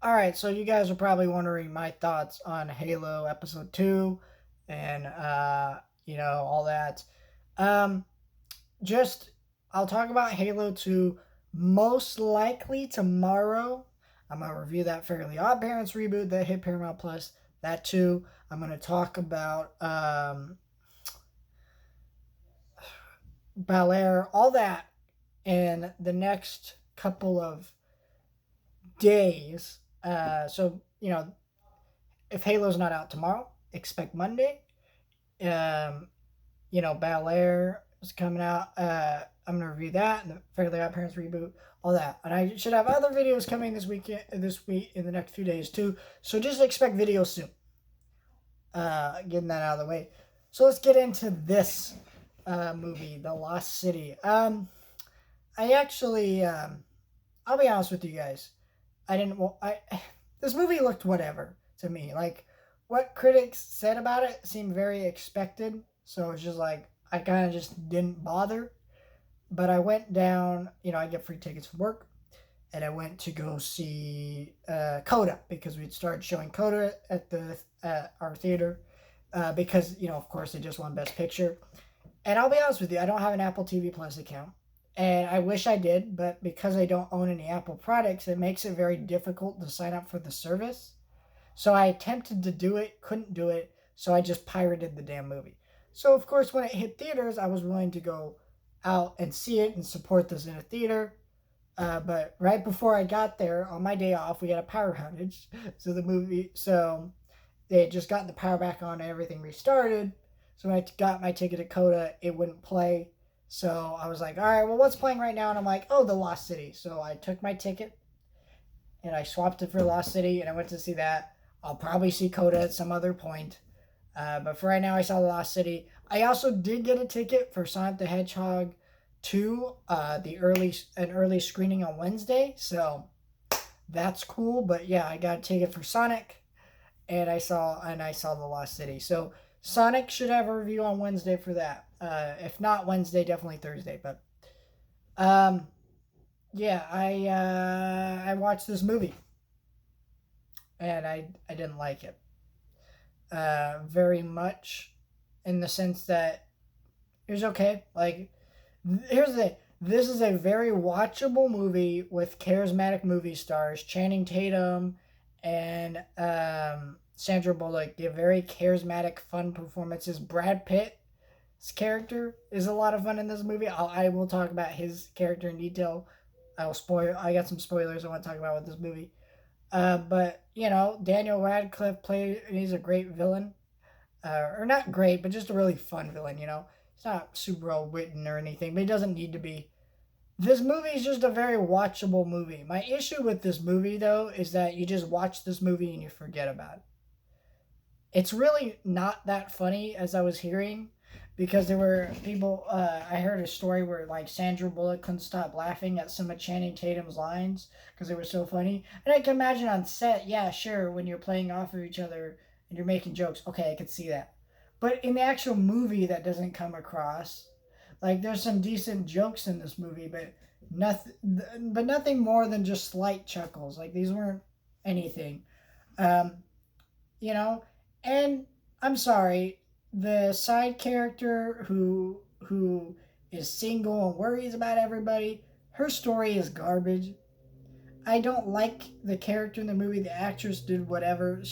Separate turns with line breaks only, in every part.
All right, so you guys are probably wondering my thoughts on Halo Episode 2 and all that. Um just I'll talk about Halo 2 most likely tomorrow. I'm going to review that Fairly Odd Parents reboot that hit Paramount Plus. That too. I'm going to talk about Bel Air, all that in the next couple of days. If Halo's not out tomorrow, expect Monday. Um, Bel Air is coming out. I'm gonna review that and the Fairly Odd Parents reboot, all that. And I should have other videos coming this week, in the next few days too. So just expect videos soon. Getting that out of the way. So let's get into this movie, The Lost City. I actually, I'll be honest with you guys. I didn't. Well, I This movie looked whatever to me. Like what critics said about it seemed very expected. So it's just like I kind of just didn't bother. But I went down. I get free tickets from work, and I went to go see Coda because we'd started showing Coda at our theater. Because of course, they just won Best Picture. And I'll be honest with you, I don't have an Apple TV Plus account. And I wish I did, but because I don't own any Apple products, it makes it very difficult to sign up for the service. So I attempted to do it, couldn't do it, so I just pirated the damn movie. So of course when it hit theaters, I was willing to go out and see it and support this in a theater. But right before I got there, on my day off, we had a power outage. So they had just gotten the power back on and everything restarted. So when I got my ticket at Coda, it wouldn't play. So I was like, all right, well, what's playing right now? And I'm like, oh, The Lost City. So I took my ticket and I swapped it for Lost City and I went to see that. I'll probably see Coda at some other point. But for right now, I saw The Lost City. I also did get a ticket for Sonic the Hedgehog 2, an early screening on Wednesday. So that's cool. But yeah, I got a ticket for Sonic, and I saw The Lost City. So Sonic should have a review on Wednesday for that. If not Wednesday, definitely Thursday. But um, yeah, I watched this movie and I didn't like it very much, in the sense that it was okay. Like here's the thing. This is a very watchable movie with charismatic movie stars. Channing Tatum and Sandra Bullock give very charismatic, fun performances. Brad Pitt's character is a lot of fun in this movie. I will talk about his character in detail. I'll spoil. I got some spoilers I want to talk about with this movie. But Daniel Radcliffe he's a great villain, or not great, but just a really fun villain. He's not super well written or anything, but he doesn't need to be. This movie is just a very watchable movie. My issue with this movie, though, is that you just watch this movie and you forget about it. It's really not that funny, as I was hearing, because there were people. I heard a story where like Sandra Bullock couldn't stop laughing at some of Channing Tatum's lines because they were so funny. And I can imagine on set, yeah, sure, when you're playing off of each other and you're making jokes, okay, I could see that. But in the actual movie, that doesn't come across. Like there's some decent jokes in this movie, but nothing more than just slight chuckles. Like these weren't anything. Um, you know, and I'm sorry, the side character who is single and worries about everybody, her story is garbage. I don't like the character in the movie. The actress did whatever.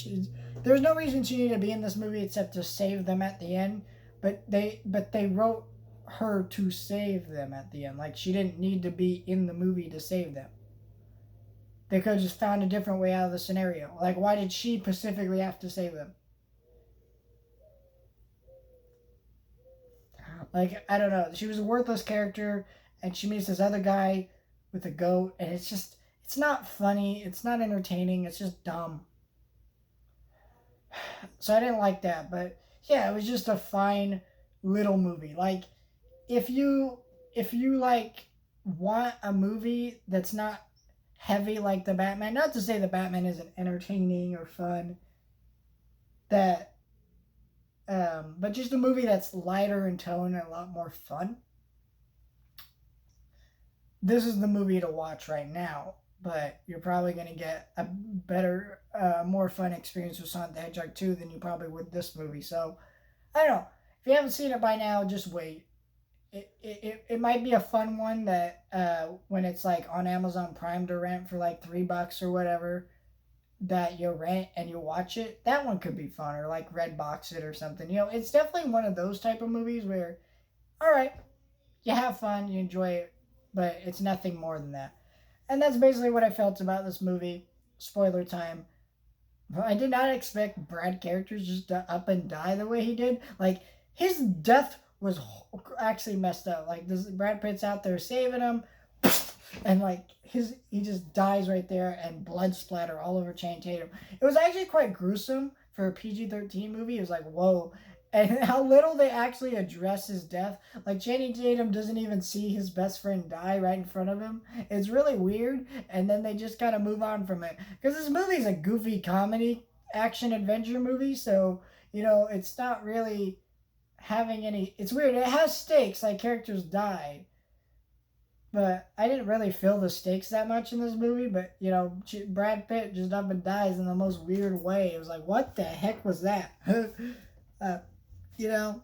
There's no reason she needed to be in this movie except to save them at the end. But they wrote her to save them at the end. Like she didn't need to be in the movie to save them. They could have just found a different way out of the scenario. Like why did she specifically have to save them? Like I don't know. She was a worthless character, and she meets this other guy with a goat, and it's not funny. It's not entertaining. It's just dumb. So I didn't like that. But yeah, it was just a fine little movie. Like if you like want a movie that's not heavy like the Batman. Not to say the Batman isn't entertaining or fun. That but just a movie that's lighter in tone and a lot more fun. This is the movie to watch right now. but you're probably going to get a better, more fun experience with Sonic the Hedgehog 2 than you probably would this movie. So, I don't know. If you haven't seen it by now, just wait. It might be a fun one that when it's like on Amazon Prime to rent for like $3 or whatever, that you rent and you watch it. That one could be fun, or like Redbox it or something. It's definitely one of those type of movies where, all right, you have fun, you enjoy it, but it's nothing more than that. And that's basically what I felt about this movie. Spoiler time. I did not expect Brad characters just to up and die the way he did. Like, his death was actually messed up. Like, this Brad Pitt's out there saving him, and like he just dies right there, and blood splatter all over Channing Tatum. It was actually quite gruesome for a PG-13 movie. It was like, whoa. And how little they actually address his death. Like, Channing Tatum doesn't even see his best friend die right in front of him. It's really weird. And then they just kind of move on from it. Because this movie is a goofy comedy action adventure movie. So, it's not really having any. It's weird. It has stakes, like characters die. But I didn't really feel the stakes that much in this movie. But, Brad Pitt just up and dies in the most weird way. It was like, what the heck was that? uh, you know,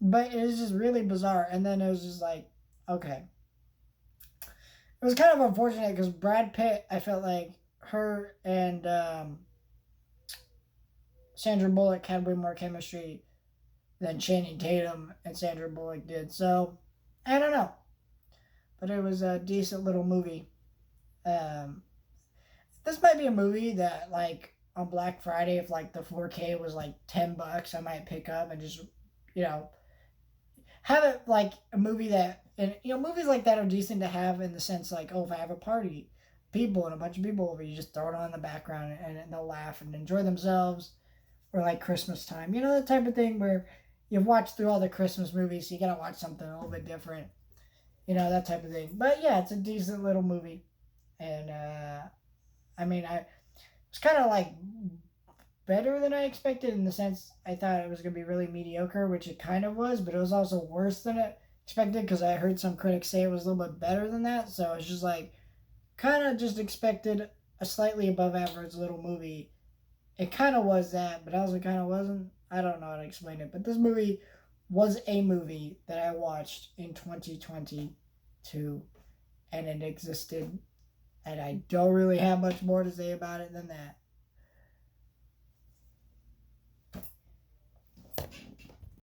but it was just really bizarre. And then it was just like, okay. It was kind of unfortunate because Brad Pitt, I felt like her and Sandra Bullock had way more chemistry than Channing Tatum and Sandra Bullock did. So, I don't know. But it was a decent little movie. Um, this might be a movie that, like, on Black Friday, if like the 4K was like $10, I might pick up and just, you know, have it like a movie that, and movies like that are decent to have in the sense like, oh, if I have a party, people and a bunch of people over, you just throw it on in the background, and they'll laugh and enjoy themselves, or like Christmas time, the type of thing where you've watched through all the Christmas movies, so you gotta watch something a little bit different, that type of thing. But yeah, it's a decent little movie, and I mean, I it's kind of like better than I expected in the sense I thought it was going to be really mediocre, which it kind of was, but it was also worse than I expected because I heard some critics say it was a little bit better than that. So it's just like kind of just expected a slightly above average little movie. It kind of was that, but also kind of wasn't. I don't know how to explain it, but this movie was a movie that I watched in 2022 and it existed, and I don't really have much more to say about it than that.